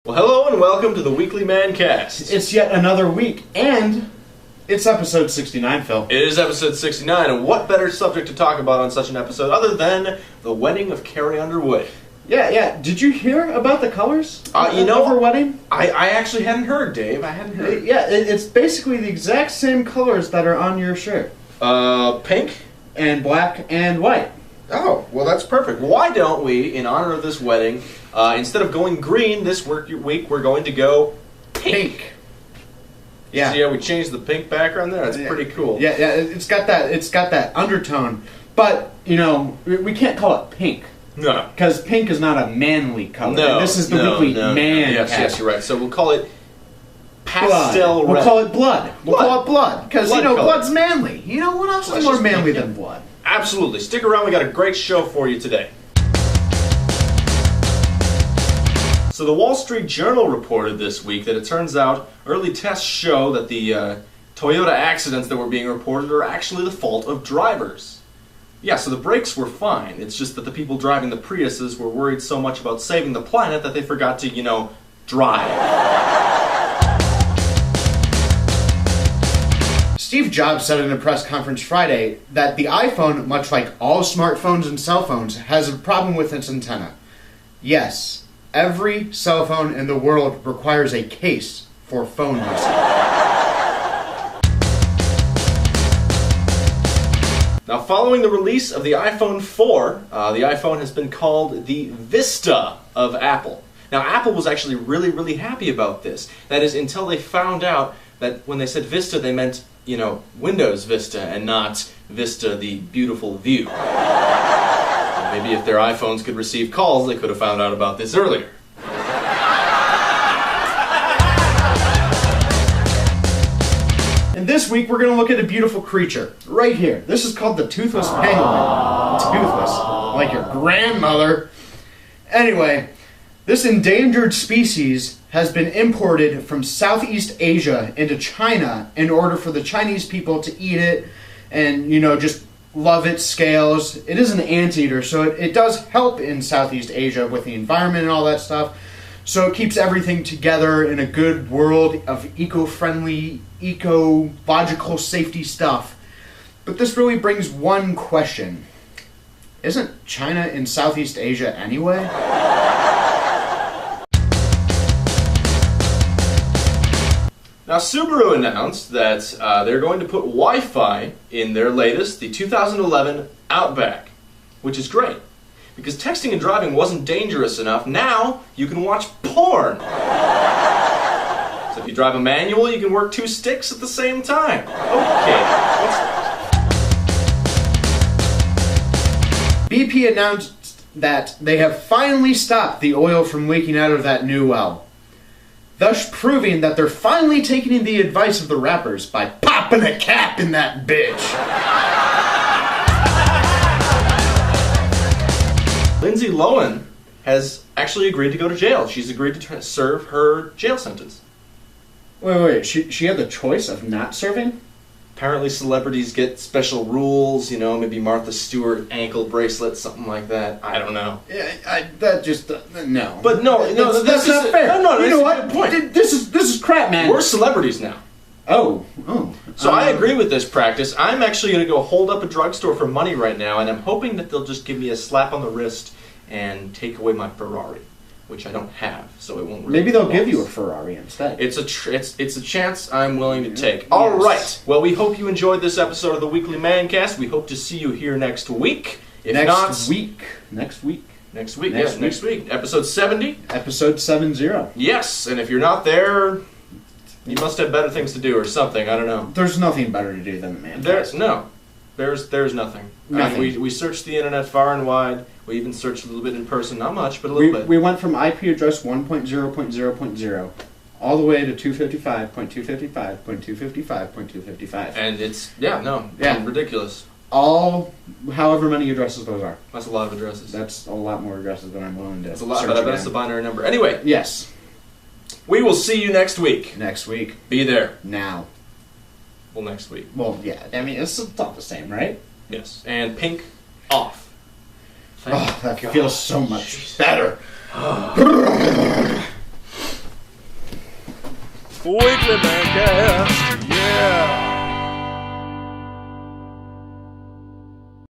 Well, hello and welcome to the weekly MANcast. It's yet another week, and it's episode 69, Phil. It is episode 69, and what better subject to talk about on such an episode other than the wedding of Carrie Underwood? Yeah. Did you hear about the colors of her wedding? I actually hadn't heard, Dave. I hadn't heard. It's basically the exact same colors that are on your shirt. Pink? And black and white. Oh, well that's perfect. Why don't we, in honor of this wedding, instead of going green this week, we're going to go pink. Yeah. See how we changed the pink background there? That's pretty cool. Yeah, it's got that undertone. But, we can't call it pink. No. Because pink is not a manly color. No. And this is the weekly man. Yes, you're right. So we'll call it pastel red. We'll call it blood. We'll call it blood. Because, blood's manly. What else is more manly than blood? Absolutely. Stick around. We got a great show for you today. So the Wall Street Journal reported this week that it turns out early tests show that the Toyota accidents that were being reported are actually the fault of drivers. Yeah, so the brakes were fine. It's just that the people driving the Priuses were worried so much about saving the planet that they forgot to, drive. Steve Jobs said in a press conference Friday that the iPhone, much like all smartphones and cell phones, has a problem with its antenna. Yes, every cell phone in the world requires a case for phone usage. Now, following the release of the iPhone 4, the iPhone has been called the Vista of Apple. Now, Apple was actually really, really happy about this. That is, until they found out that when they said Vista, they meant, Windows Vista and not Vista, the beautiful view. Maybe if their iPhones could receive calls, they could have found out about this earlier. And this week, we're going to look at a beautiful creature right here. This is called the toothless penguin. Toothless, like your grandmother. Anyway, this endangered species has been imported from Southeast Asia into China in order for the Chinese people to eat it and, just love its scales. It is an anteater, so it does help in Southeast Asia with the environment and all that stuff. So it keeps everything together in a good world of eco-friendly, ecological safety stuff. But this really brings one question. Isn't China in Southeast Asia anyway? Now, Subaru announced that they're going to put Wi-Fi in their latest, the 2011 Outback, which is great. Because texting and driving wasn't dangerous enough, now you can watch porn. So if you drive a manual, you can work two sticks at the same time. Okay. BP announced that they have finally stopped the oil from leaking out of that new well, thus proving that they're finally taking the advice of the rappers by popping a cap in that bitch. Lindsay Lohan has actually agreed to go to jail. She's agreed to serve her jail sentence. Wait, she had the choice of not serving? Apparently celebrities get special rules, maybe Martha Stewart ankle bracelet, something like that. I don't know. Yeah, no. But no, that's not fair. No, you know what? Good point. This is crap, man. We're celebrities now. Oh. So I agree with this practice. I'm actually going to go hold up a drugstore for money right now, and I'm hoping that they'll just give me a slap on the wrist and take away my Ferrari, which I don't have, so it won't really Maybe they'll give you a Ferrari instead. It's a chance I'm willing to take. All right. Well, we hope you enjoyed this episode of the Weekly MANcast. We hope to see you here next week. Next week. Next week. Episode 70. Episode 70. Yes, and if you're not there, you must have better things to do or something. I don't know. There's nothing better to do than the MANcast. There's nothing. Nothing. I mean, we searched the internet far and wide. We even searched a little bit in person. Not much, but a little bit. We went from IP address 1.0.0.0 all the way to 255.255.255.255. And it's, ridiculous. All, however many addresses those are. That's a lot of addresses. That's a lot more addresses than I'm willing to. That's a lot, but I bet it's a binary number. Anyway. Yes. We will see you next week. Next week. Be there. Now. Well, next week. Well, yeah. I mean, it's all the same, right? Yes. And pink off. That feels so much better. Weekly MANcast.